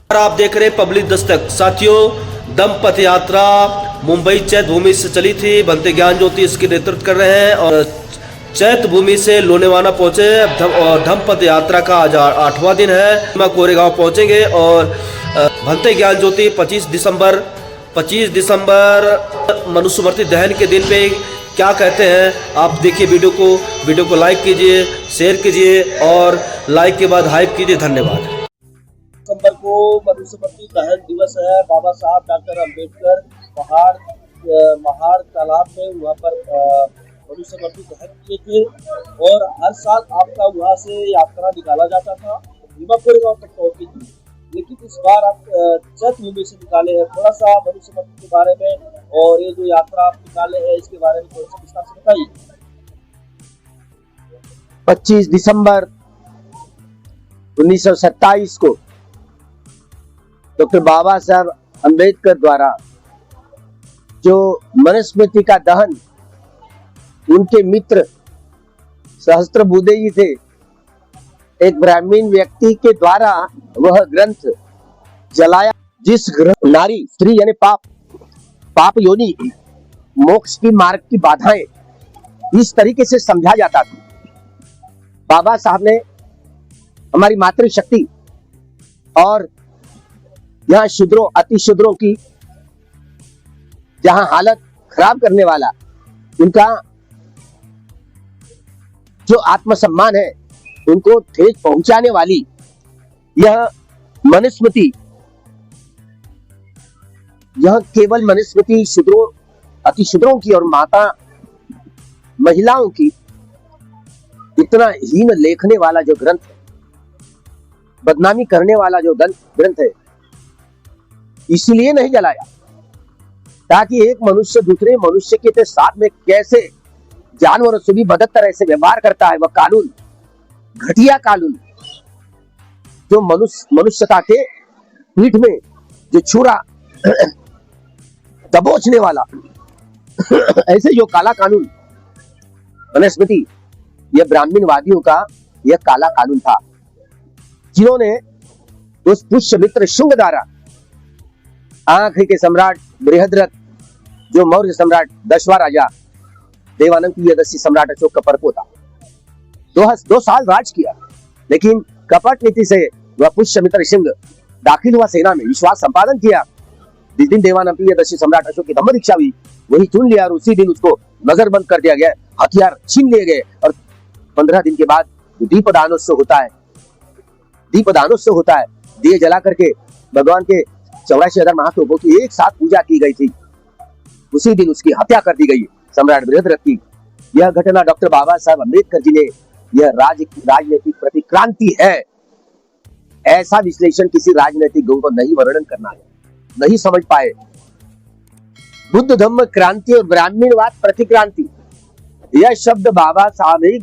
आप देख रहे पब्लिक दस्तक। साथियों, दंपति यात्रा मुंबई चैत भूमि से चली थी। भंते ज्ञान ज्योति इसकी नेतृत्व कर रहे हैं और चैत भूमि से लोनेवाला पहुंचे और दंपति यात्रा का आज 8वां दिन है। कोरेगांव पहुंचेंगे और भंते ज्ञान ज्योति 25 दिसंबर मनुस्मृति दहन के दिन पे क्या कहते हैं, आप देखिए वीडियो को लाइक कीजिए, शेयर कीजिए और लाइक के बाद हाइप कीजिए। धन्यवाद। दिसंबर को मनुस्मृति दहन दिवस है। बाबा साहब डॉक्टर अम्बेडकर महाड़ तालाब में वहाँ पर मनुस्मृति दहन किए थे और हर साल आपका वहाँ से यात्रा निकाला जाता था, भीमा कोरेगांव तक पहुँची थी। लेकिन इस बार आप चैत भूमि से निकाले हैं। थोड़ा सा मनुस्मृति के बारे में और ये जो यात्रा आप निकाले हैं इसके बारे में थोड़ा सा विस्तार से बताइए। 25 दिसंबर 1927 को डॉक्टर बाबा साहब अम्बेडकर द्वारा जो मनुस्मृति का दहन उनके मित्र सहस्त्रबुद्धे जी थे, एक ब्राह्मण व्यक्ति के द्वारा वह ग्रंथ जलाया, जिस ग्रंथ नारी स्त्री यानी पाप योनि मोक्ष की मार्ग की बाधाएं इस तरीके से समझा जाता था। बाबा साहब ने हमारी मातृशक्ति और यहाँ शूद्रों अति शूद्रों की जहां हालत खराब करने वाला उनका जो आत्मसम्मान है उनको ठेस पहुंचाने वाली यह मनुस्मृति, यह केवल मनुस्मृति शूद्रों अति शूद्रों की और माता महिलाओं की इतना हीन लेखने वाला जो ग्रंथ है, बदनामी करने वाला जो ग्रंथ है, इसलिए नहीं जलाया ताकि एक मनुष्य दूसरे मनुष्य के साथ में कैसे जानवरों से भी बदतर तरह से व्यवहार करता है, वह कानून, घटिया कानून जो मनुष्यता के पीठ में जो छुरा दबोचने वाला ऐसे जो काला कानून मनुस्मृति, यह ब्राह्मणवादियों का यह काला कानून था, जिन्होंने उस पुष्यमित्र शुंग द्वारा आखिरी के सम्राट बृहद्रथ जो मौर्य सम्राट 10वां राजा देवानंद की यदस्सी सम्राट अशोक का परपोता 2 साल राज किया, लेकिन कपट नीति से वह पुष्यमित्र सिंह दाखिल हुआ सेना में, विश्वास संपादन किया। जिस दिन देवानंद की यदस्सी सम्राट अशोक की धम्म दीक्षा हुई वही चुन लिया और उसी दिन उसको नजरबंद कर दिया गया, हथियार छीन लिए गए और 15 दिन के बाद दीपदानोत्सव होता है, दिए जला करके भगवान के 84,000 महातोपों की एक साथ पूजा की गई थी। उसी दिन उसकी हत्या कर दी गई सम्राट बृहद्रथ की। यह घटना डॉक्टर बाबा साहब अम्बेडकर जी ने यह राजनीतिक प्रतिक्रांति है, ऐसा विश्लेषण किसी राजनीतिक गुण को नहीं वर्णन करना है, नहीं समझ पाए। बुद्ध धम्म क्रांति और ब्राह्मणवाद प्रतिक्रांति, यह शब्द बाबा साहब ही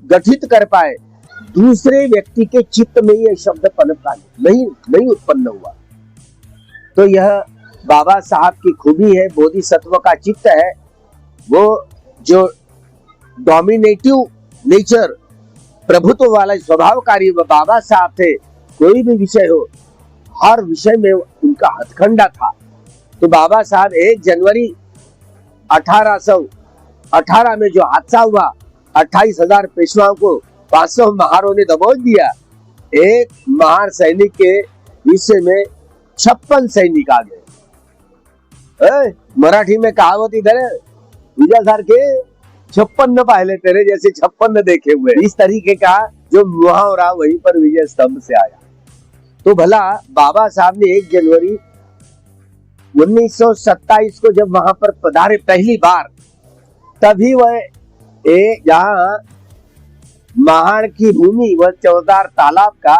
गठित कर पाए, दूसरे व्यक्ति के चित्त में यह शब्द पनपा नहीं उत्पन्न हुआ। तो यह बाबा साहब की खूबी है, बोधिसत्व का चित्त है, वो जो डोमिनेटिव नेचर, प्रभुत्व वाला स्वभावकारी बाबा साहब थे। कोई भी विषय हो, हर विषय में उनका हथकंडा था। तो बाबा साहब 1 जनवरी 1818 में जो हादसा हुआ, 28,000 पेशवाओं को 500 महारों ने दबोच दिया। एक महार सैनिक के हिस्से में 56 सैनिक आ गए। मराठी में कहावत इधर है, विजय सर के 56 न पाले तेरे जैसे 56 न देखे हुए। इस तरीके का जो मुहावरा वहीं पर विजय स्तंभ से आया। तो भला बाबा साहब ने 1 जनवरी 1927 को जब वहां पर पधारे पहली बार, तभी वह जहां महाड़ की भूमि, वह चौदार तालाब का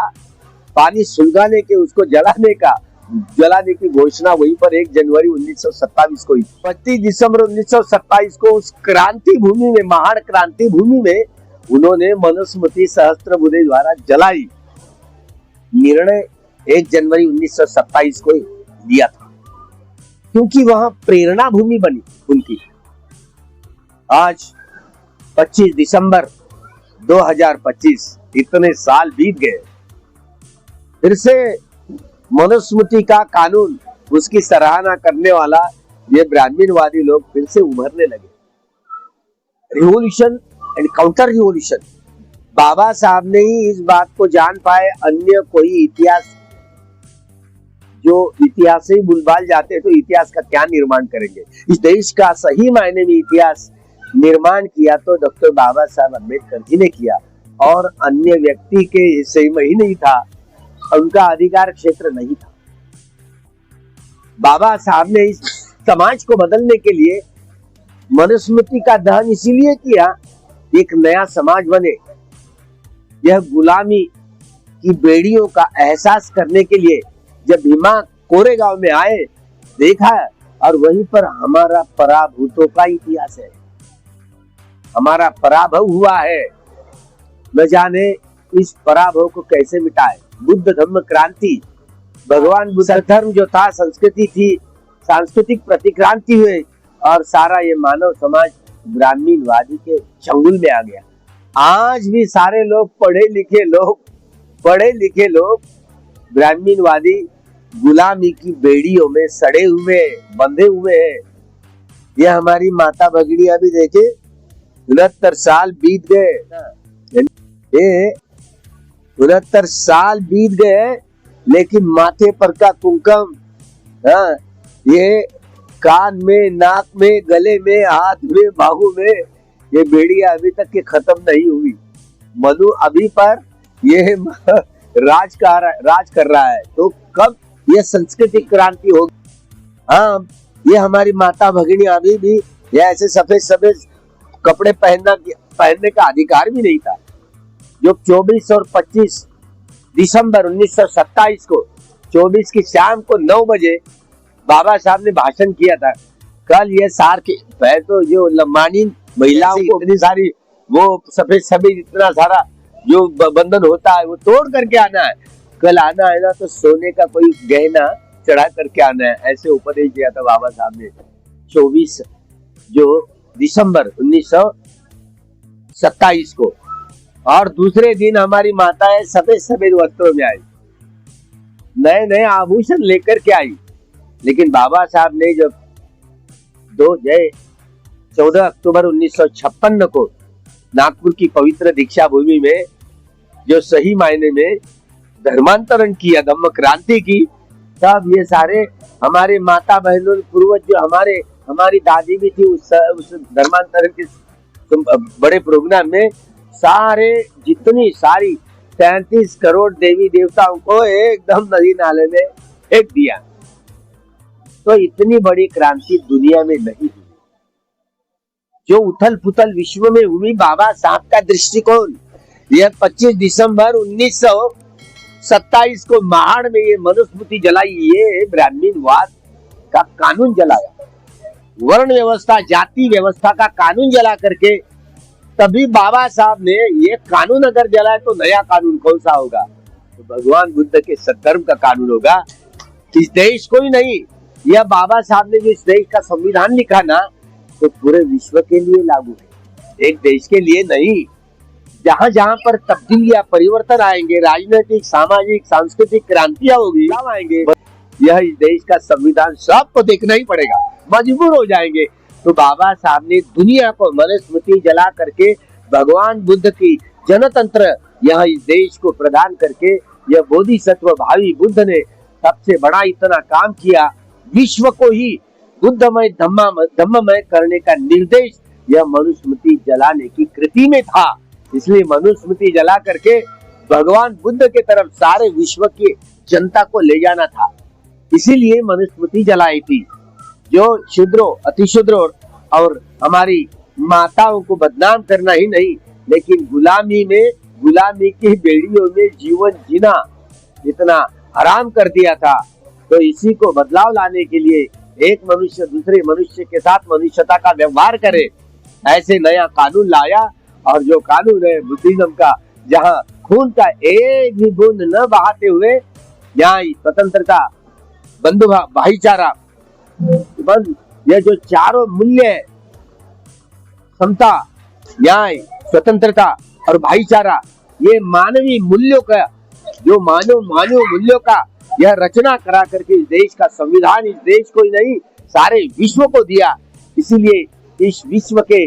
पानी सुलगाने के, उसको जलाने की घोषणा वहीं पर 1 जनवरी 1927 को हुई। 25 दिसंबर 1927 को उस क्रांति भूमि में, महाड़ क्रांति भूमि में उन्होंने मनुस्मृति सहस्त्रबुद्धे द्वारा जलाई। निर्णय 1 जनवरी 1927 को लिया था, क्योंकि वहां प्रेरणा भूमि बनी उनकी। आज 25 दिसंबर 2025, इतने साल बीत गए, फिर से मनुस्मृति का कानून, उसकी सराहना करने वाला ये ब्राह्मणवादी लोग फिर से उभरने लगे। Revolution and counter revolution. Baba Sahab ने ही इस बात को जान पाए, अन्य कोई इतिहास, जो इतिहास से ही भूलभाल जाते तो इतिहास का क्या निर्माण करेंगे। इस देश का सही मायने में इतिहास निर्माण किया तो डॉक्टर बाबा साहब अम्बेडकर जी ने किया, और अन्य व्यक्ति के हिस्से में ही नहीं था, उनका अधिकार क्षेत्र नहीं था। बाबा साहब ने इस समाज को बदलने के लिए मनुस्मृति का दहन इसीलिए किया, एक नया समाज बने। यह गुलामी की बेड़ियों का एहसास करने के लिए जब भीमा कोरेगांव में आए, देखा, और वहीं पर हमारा पराभूतों का इतिहास है, हमारा पराभव हुआ है। न जाने इस पराभव को कैसे मिटाए। बुद्ध धम्म क्रांति, भगवान बुद्ध धर्म जो था, संस्कृति थी, सांस्कृतिक प्रतिक्रांति हुए, और सारा ये मानव समाज ब्राह्मणवादी के चंगुल में आ गया। आज भी सारे लोग पढ़े लिखे लोग ब्राह्मणवादी गुलामी की बेड़ियों में सड़े हुए, बंधे हुए हैं। ये हमारी माता भगिनी अभी देखे, 69 साल बीत गए, 69 साल बीत गए, लेकिन माथे पर का कुमकुम, ये कान में, नाक में, गले में, हाथ में, बाहू में, ये बेड़िया अभी तक के खत्म नहीं हुई। मनु अभी पर ये राज कर रहा है, तो कब ये सांस्कृतिक क्रांति होगी? हाँ, ये हमारी माता भगिनी अभी भी ये ऐसे सफेद कपड़े पहनने का अधिकार भी नहीं था। जो 24 और 25 दिसंबर 1927 को 24 की शाम को 9 बजे बाबा साहब ने भाषण किया था। कल ये सार के तो जो लम्बानी महिलाओं को इतनी सारी वो सफेद इतना सारा जो बंधन होता है वो तोड़ करके आना है, कल आना है ना तो सोने का कोई गहना चढ़ा करके आना है, ऐसे उपदेश दिया था बाबा साहब ने 24 जो दिसंबर 1927 को। और दूसरे दिन हमारी माताएं सफेद वस्त्रों में आई, नए आभूषण लेकर के आई। लेकिन बाबा साहब ने जब 14 अक्टूबर 1956 को नागपुर की पवित्र दीक्षा भूमि में जो सही मायने में धर्मांतरण किया, धम्म क्रांति की, तब ये सारे हमारे माता बहनों पूर्वज जो हमारी दादी भी थी उस धर्मांतरण के बड़े प्रोग्राम में सारे जितनी सारी 33 करोड़ देवी देवताओं को एकदम नदी नाले में फेंक दिया। तो इतनी बड़ी क्रांति दुनिया में नहीं हुई जो उथल पुथल विश्व में हुई। बाबा साहब का दृष्टिकोण, यह 25 दिसंबर 1927 को महाड़ में ये मनुस्मृति जलाई, ये ब्राह्मणवाद का कानून जलाया, वर्ण व्यवस्था, जाति व्यवस्था का कानून जला करके तभी बाबा साहब ने ये कानून अगर जलाए तो नया कानून कौन सा होगा? तो भगवान बुद्ध के सद्धर्म का कानून होगा। इस देश को ही नहीं, यह बाबा साहब ने जो इस देश का संविधान लिखा ना, तो पूरे विश्व के लिए लागू है, एक देश के लिए नहीं। जहां जहां पर तब्दीलियां, परिवर्तन आएंगे, राजनीतिक, सामाजिक, सांस्कृतिक क्रांतियां होगी, कब आएंगे? यह इस देश का संविधान सबको देखना ही पड़ेगा, मजबूर हो जाएंगे। तो बाबा साहब ने दुनिया को मनुस्मृति जला करके भगवान बुद्ध की जनतंत्र यह इस देश को प्रदान करके, यह बोधिसत्व भावी बुद्ध ने सबसे बड़ा इतना काम किया, विश्व को ही बुद्धमय धम्ममय करने का निर्देश यह मनुस्मृति जलाने की कृति में था। इसलिए मनुस्मृति जला करके भगवान बुद्ध के तरफ सारे विश्व की जनता को ले जाना था, इसीलिए मनुस्मृति जलाई थी। जो शूद्रों, अतिशूद्रों और हमारी माताओं को बदनाम करना ही नहीं, लेकिन गुलामी की बेड़ियों में जीवन जीना इतना हराम कर दिया था। तो इसी को बदलाव लाने के लिए एक मनुष्य दूसरे मनुष्य के साथ मनुष्यता का व्यवहार करे, ऐसे नया कानून लाया। और जो कानून है बुद्धिज्म का, जहां खून का एक भी बूंद न बहाते हुए न्याय, स्वतंत्रता, बंधु भाईचारा, ये जो चारों मूल्य है, समता, न्याय, स्वतंत्रता और भाईचारा, ये मानवीय मूल्यों का जो मानव मूल्यों का यह रचना करा करके इस देश का संविधान इस देश को ही नहीं सारे विश्व को दिया। इसीलिए इस विश्व के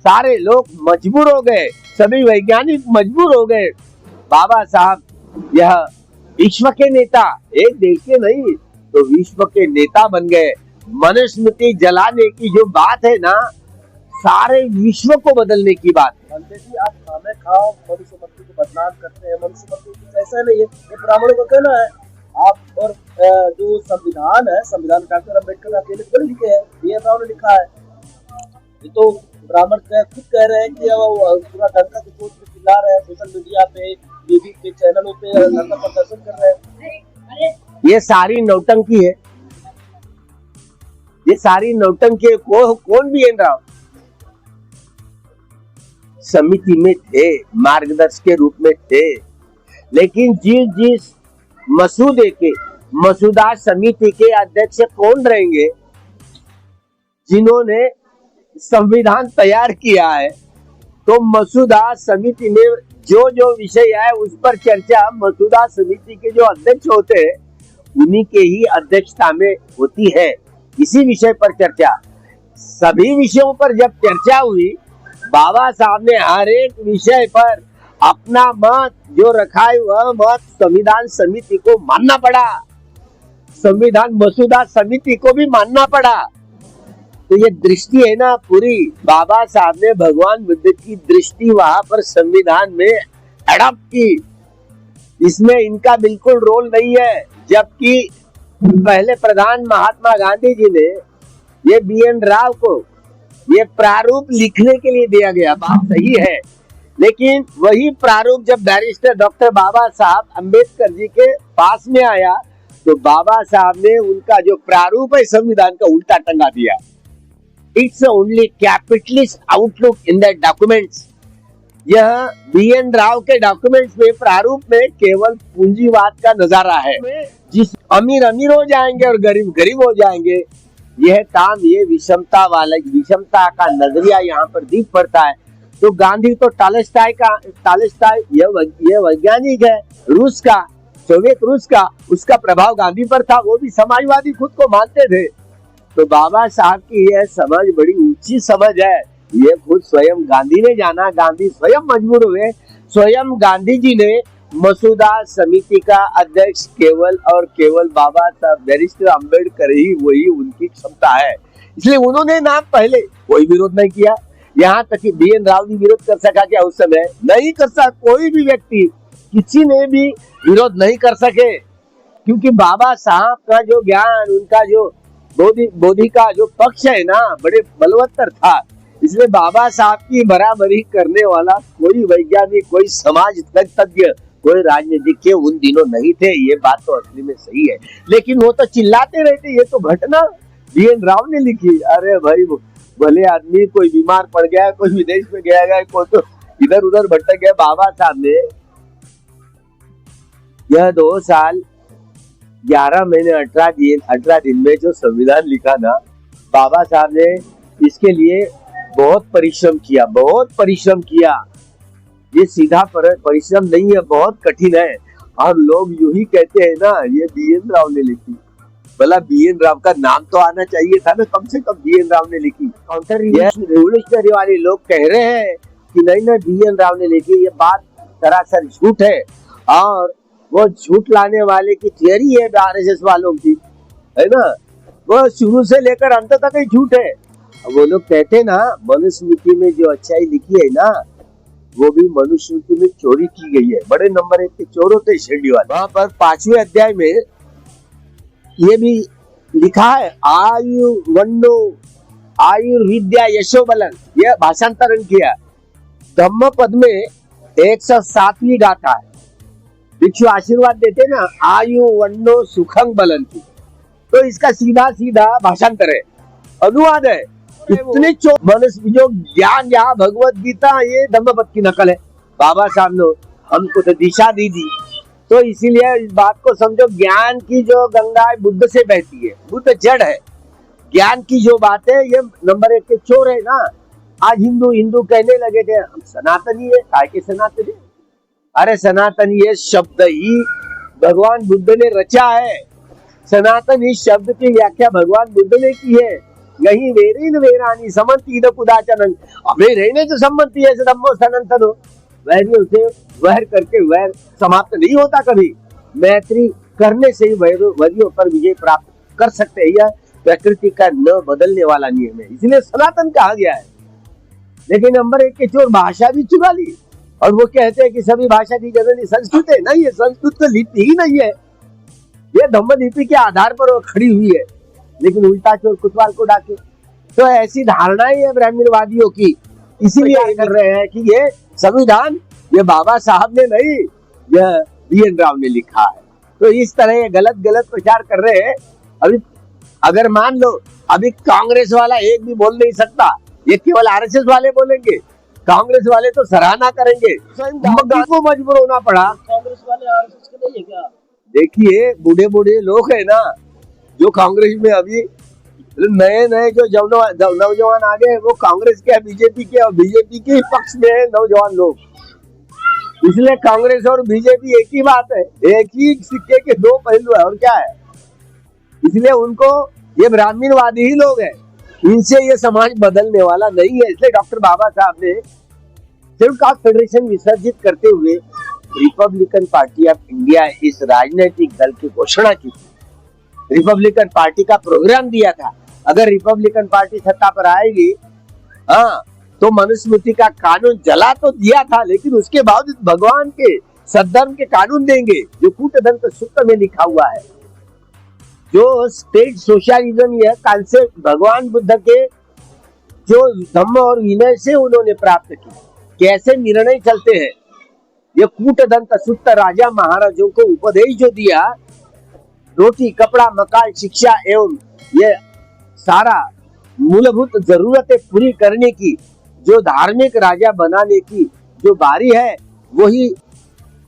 सारे लोग मजबूर हो गए, सभी वैज्ञानिक मजबूर हो गए। बाबा साहब यह विश्व के नेता, एक देश के नहीं तो विश्व के नेता बन गए। मनुस्मृति जलाने की जो बात है ना, सारे विश्व को बदलने की बात है। अंते जी आप खामे खाओ मनुस्मृति को बदनाम करते हैं। मनुस्मृति कुछ ऐसा नहीं है, ये ब्राह्मणों का कहना है। आप और जो संविधान है, संविधान डॉक्टर अम्बेडकर अकेले थोड़ी लिखे हैं, बी.एन. राव ने लिखा है। ये तो ब्राह्मण खुद कह रहे हैं कि वो पूरा डंका के चोट पे चिल्ला रहे हैं, सोशल मीडिया पे, टीवी के चैनलों पे धरना प्रदर्शन कर रहे हैं। ये सारी नौटंकी है, ये सारी नौटंकी है। कौन बी.एन. राव समिति में थे, मार्गदर्शक के रूप में थे, लेकिन जिस मसूदे के मसूदा समिति के अध्यक्ष कौन रहेंगे? जिन्होंने संविधान तैयार किया है, तो मसूदा समिति में जो विषय है उस पर चर्चा मसूदा समिति के जो अध्यक्ष होते हैं उन्हीं के ही अध्यक्षता में होती है। इसी विषय पर चर्चा, सभी विषयों पर जब चर्चा हुई, बाबा साहब ने हर एक विषय पर अपना मत जो रखा है वह मत संविधान समिति को मानना पड़ा, संविधान मसूदा समिति को भी मानना पड़ा। तो ये दृष्टि है ना पूरी, बाबा साहब ने भगवान बुद्ध की दृष्टि वहां पर संविधान में एडॉप्ट की, इसमें इनका बिल्कुल रोल नहीं है। जबकि पहले प्रधान महात्मा गांधी जी ने ये बी.एन. राव को ये प्रारूप लिखने के लिए दिया गया, बात सही है, लेकिन वही प्रारूप जब बैरिस्टर डॉक्टर बाबा साहब अम्बेडकर जी के पास में आया तो बाबा साहब ने उनका जो प्रारूप है संविधान का उल्टा टंगा दिया। It's only capitalist outlook in the documents. यह बी.एन. राव के डॉक्यूमेंट्स में प्रारूप में केवल पूंजीवाद का नजारा है, जिस अमीर हो जाएंगे और गरीब गरीब हो जाएंगे। यह काम, ये विषमता का नजरिया यहाँ पर दिख पड़ता है। तो गांधी तो टालस्टाय ये वैज्ञानिक है रूस का, सोवियत रूस का, उसका प्रभाव गांधी पर था, वो भी समाजवादी खुद को मानते थे। तो बाबा साहब की यह समझ बड़ी ऊंची समझ है, ये खुद स्वयं गांधी ने जाना, गांधी स्वयं मजबूर हुए, स्वयं गांधी जी ने मसूदा समिति का अध्यक्ष केवल और केवल बाबा साहब बैरिस्टर अम्बेडकर ही, वही उनकी क्षमता है, इसलिए उन्होंने ना पहले कोई विरोध नहीं किया। यहाँ तक कि बी.एन. राव भी विरोध कर सका क्या? उस समय नहीं कर सका, कोई भी व्यक्ति किसी ने भी विरोध नहीं कर सके, क्योंकि बाबा साहब का जो ज्ञान, उनका जो बोधि का जो पक्ष है ना, बड़े बलवत्तर था। इसलिए बाबा साहब की बराबरी करने वाला कोई वैज्ञानिक, कोई समाज तज्ञ, कोई राजनीतिज्ञ उन दिनों नहीं थे। ये बात तो असली में सही है, लेकिन वो तो चिल्लाते रहते, ये तो घटना बी.एन. राव ने लिखी। अरे भाई, भले आदमी कोई बीमार पड़ गया, कोई विदेश में गया, कोई तो इधर उधर भटक गया, बाबा साहब ने यह 2 साल 11 महीने 18 दिन में जो संविधान लिखा ना, बाबा साहब ने इसके लिए बहुत परिश्रम किया। ये सीधा परिश्रम नहीं है, बहुत कठिन है। और लोग यूं ही कहते हैं ना, ये बी.एन. राव ने लिखी। भला बी.एन. राव का नाम तो आना चाहिए था ना, कम से कम बी.एन. राव ने लिखी। काउंटर रिवोल्यूशनरी वाले लोग कह रहे हैं कि नहीं बी.एन. राव ने लिखी, ये बात सरासर झूठ है। और वो झूठ लाने वाले की थियरी है आरएसएस वालों की, है ना, वो शुरू से लेकर अंत तक ही झूठ है। वो लोग कहते ना, मनुस्मृति में जो अच्छाई लिखी है ना, वो भी मनुस्मृति में चोरी की गई है। बड़े नंबर 1 के चोर होते शेरडी वाले। वहां पर 5वें अध्याय में ये भी लिखा है, आयुर्विद्या यशोबलन, यह भाषांतरण किया। धम्म पद में 107वीं गाथा है, भिक्षु आशीर्वाद देते ना, आयु वन्नो सुखं बलन की, तो इसका सीधा भाषांतर है, अनुवाद है। इतने मनुष्य जो ज्ञान, यहाँ भगवत गीता ये धम्मपद की नकल है। बाबा साहब ने हमको तो दिशा दी थी, तो इसीलिए इस बात को समझो, ज्ञान की जो गंगा बुद्ध से बहती है, बुद्ध जड़ है, ज्ञान की जो बात है, ये नंबर 1 के चोर है ना। आज हिंदू कहने लगे थे हम सनातनी है, काय के सनातनी, अरे सनातन ये शब्द ही भगवान बुद्ध ने रचा है। सनातन इस शब्द की व्याख्या भगवान बुद्ध ने की है। यही वेरेन वेरानी समंती इद कुदाचनन, हमें रहने से सम्मति है धम्मो सनातनो। वैरियों से वैर करके वैर समाप्त नहीं होता कभी। मैत्री करने से ही वैरियों पर विजय प्राप्त कर सकते हैं। यह प्रकृति का न बदलने वाला नियम है, इसलिए सनातन कहा गया है। लेकिन नंबर 1 के चोर भाषा भी चुरा ली और वो कहते हैं कि सभी भाषा की जननी संस्कृत है। नहीं, ये संस्कृत तो लिपि ही नहीं है, ये धम्म लिपि के आधार पर वो खड़ी हुई है। लेकिन उल्टा चोर कुतवाल को डाके। तो ऐसी धारणाएं है ब्राह्मणवादियों की, इसीलिए कर रहे हैं कि ये संविधान ये बाबा साहब ने नहीं, यह BN राव ने लिखा है। तो इस तरह ये गलत गलत प्रचार कर रहे हैं। अभी अगर मान लो अभी कांग्रेस वाला एक भी बोल नहीं सकता, ये केवल RSS वाले बोलेंगे। कांग्रेस वाले तो सराहना करेंगे, को मजबूर होना पड़ा। कांग्रेस वाले RSS के नहीं है क्या? देखिए बूढ़े बूढ़े लोग है ना जो कांग्रेस में अभी नए नए जो नौजवान आ गए, वो कांग्रेस के बीजेपी के और बीजेपी के पक्ष में है नौजवान लोग। इसलिए कांग्रेस और बीजेपी एक ही बात है, एक ही सिक्के के दो पहलू है, और क्या है। इसलिए उनको ये ब्राह्मणवादी ही लोग हैं, इनसे ये समाज बदलने वाला नहीं है। इसलिए डॉक्टर बाबा साहब ने शेड्यूल्ड कास्ट फेडरेशन विसर्जित करते हुए रिपब्लिकन पार्टी ऑफ इंडिया इस राजनीतिक दल की घोषणा की थी। रिपब्लिकन पार्टी का प्रोग्राम दिया था, अगर रिपब्लिकन पार्टी सत्ता पर आएगी तो मनुस्मृति का कानून जला तो दिया था, लेकिन उसके बावजूद भगवान के सद्धर्म के कानून देंगे जो कूटदंत सूत्र में लिखा हुआ है। जो स्टेट सोशलिज्म यह कॉन्सेप्ट भगवान बुद्ध के जो धम्म और विनय से उन्होंने प्राप्त की, कैसे निर्णय चलते हैं, ये कूटदंत सूत्र राजा महाराजों को उपदेश जो दिया, रोटी कपड़ा मकान शिक्षा एवं ये सारा मूलभूत जरूरतें पूरी करने की जो धार्मिक राजा बनाने की जो बारी है, वही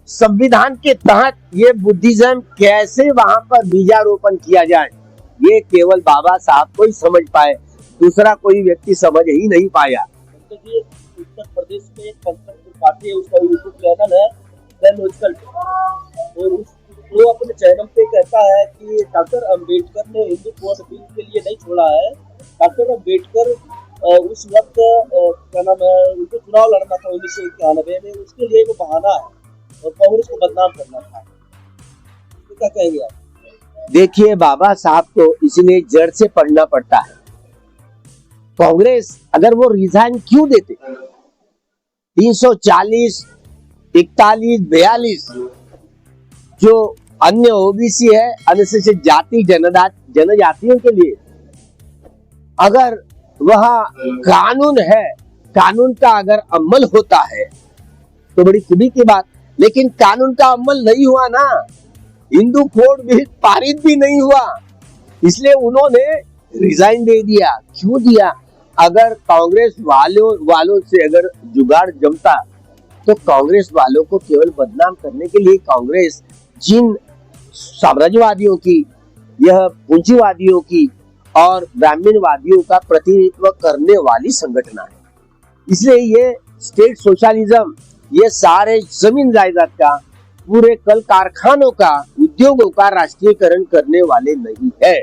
संविधान के तहत ये बुद्धिज्म कैसे वहां पर बीजारोपण किया जाए, ये केवल बाबा साहब को ही समझ पाए, दूसरा कोई व्यक्ति समझ ही नहीं पाया। देखिए उत्तर प्रदेश में एक कंसर्वेटिव पार्टी है, उसका यूट्यूब चैनल है द लॉजिकल, और वो अपने चैनल पे कहता है कि डॉक्टर अंबेडकर ने हिंदू कोड बिल के लिए नहीं छोड़ा है। डॉक्टर अंबेडकर उस वक्त क्या नाम है, उनको चुनाव लड़ना था 1991 में, उसके लिए वो बहाना है और कांग्रेस को बदनाम करना था। तो क्या कहेंगे आप? देखिए बाबा साहब को इसलिए जड़ से पढ़ना पड़ता है। कांग्रेस अगर वो रिजाइन क्यों देते, 340, 41, 42 जो अन्य ओबीसी है, अनुसूचित जाति जनजातियों के लिए, अगर वह कानून है, कानून का अगर अमल होता है तो बड़ी खुशी की बात, लेकिन कानून का अमल नहीं हुआ ना, हिंदू कोड भी पारित भी नहीं हुआ, इसलिए उन्होंने रिजाइन दे दिया। क्यों दिया? अगर कांग्रेस वालों से अगर जुगाड़ जमता तो कांग्रेस वालों को केवल बदनाम करने के लिए कांग्रेस जिन साम्राज्यवादियों की, यह पूंजीवादियों की और ब्राह्मणवादियों का प्रतिनिधित्व करने वाली संगठन है, इसलिए ये स्टेट सोशलिज्म, ये सारे जमीन जायदाद का, पूरे कल कारखानों का, उद्योगों का राष्ट्रीयकरण करने वाले नहीं है।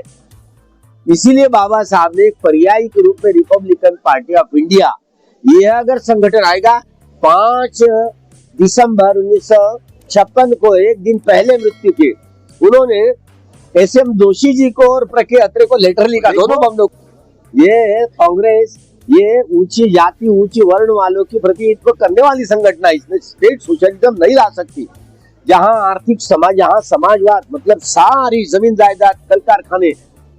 इसीलिए बाबा साहब ने एक पर्यायी के रूप में रिपब्लिकन पार्टी ऑफ इंडिया, यह अगर संगठन आएगा 5 दिसंबर 1956 को, एक दिन पहले मृत्यु के, उन्होंने SM जोशी जी को और प्रके अत्रे को लेटर लिखा, दोनों बंदों। ये कांग्रेस ये ऊंची जाति ऊंची वर्ण वालों की प्रतिनिधित्व करने वाली संगठन है, इसमें स्टेट सोशलिज्म नहीं ला सकती। जहां आर्थिक समाज, जहां समाजवाद, मतलब सारी जमीन जायदाद कल कारखाने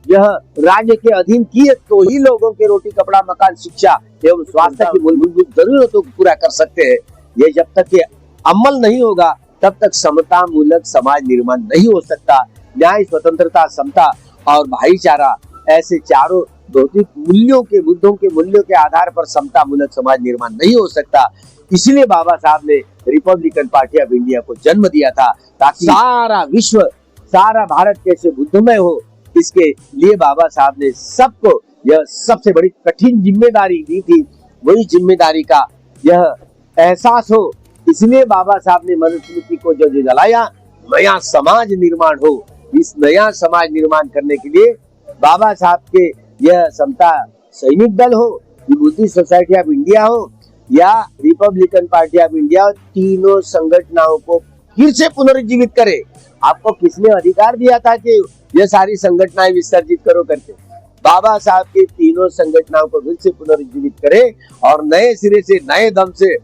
यह राज्य के अधीन किए तो ही लोगों के रोटी कपड़ा मकान शिक्षा एवं स्वास्थ्य की मूलभूत जरूरतों को पूरा कर सकते हैं। ये जब तक ये अमल नहीं होगा तब तक समता मूलक समाज निर्माण नहीं हो सकता। न्याय, स्वतंत्रता, समता और भाईचारा, ऐसे चारों भौतिक मूल्यों के, बुद्धों के मूल्यों के आधार पर समता मूलक समाज निर्माण नहीं हो सकता। इसलिए बाबा साहब ने रिपब्लिकन पार्टी ऑफ इंडिया को जन्म दिया था, ताकि सारा विश्व, सारा भारत कैसे बुद्धमय हो, इसके लिए बाबा साहब ने सबको यह सबसे बड़ी कठिन जिम्मेदारी दी थी। वही जिम्मेदारी का यह एहसास हो इसलिए बाबा साहब ने मनुस्मृति को जो जलाया, नया समाज निर्माण हो। इस नया समाज निर्माण करने के लिए बाबा साहब के यह समता सैनिक दल हो, बुद्धिस्ट सोसाइटी ऑफ इंडिया हो या रिपब्लिकन पार्टी ऑफ इंडिया, तीनों संगठनों को फिर से पुनर्जीवित करे। आपको किसने अधिकार दिया था कि ये सारी संगठनाएं विसर्जित करो करके? बाबा साहब के तीनों संगठनों को फिर से पुनर्जीवित करे और नए सिरे से, नए दम से,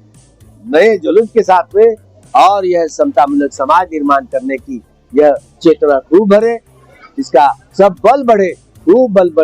नए जुलूस के साथ में और यह समतामूलक समाज निर्माण करने की यह चेतना खूब भरे, इसका सब बल बढ़े, खूब बल बढ़े।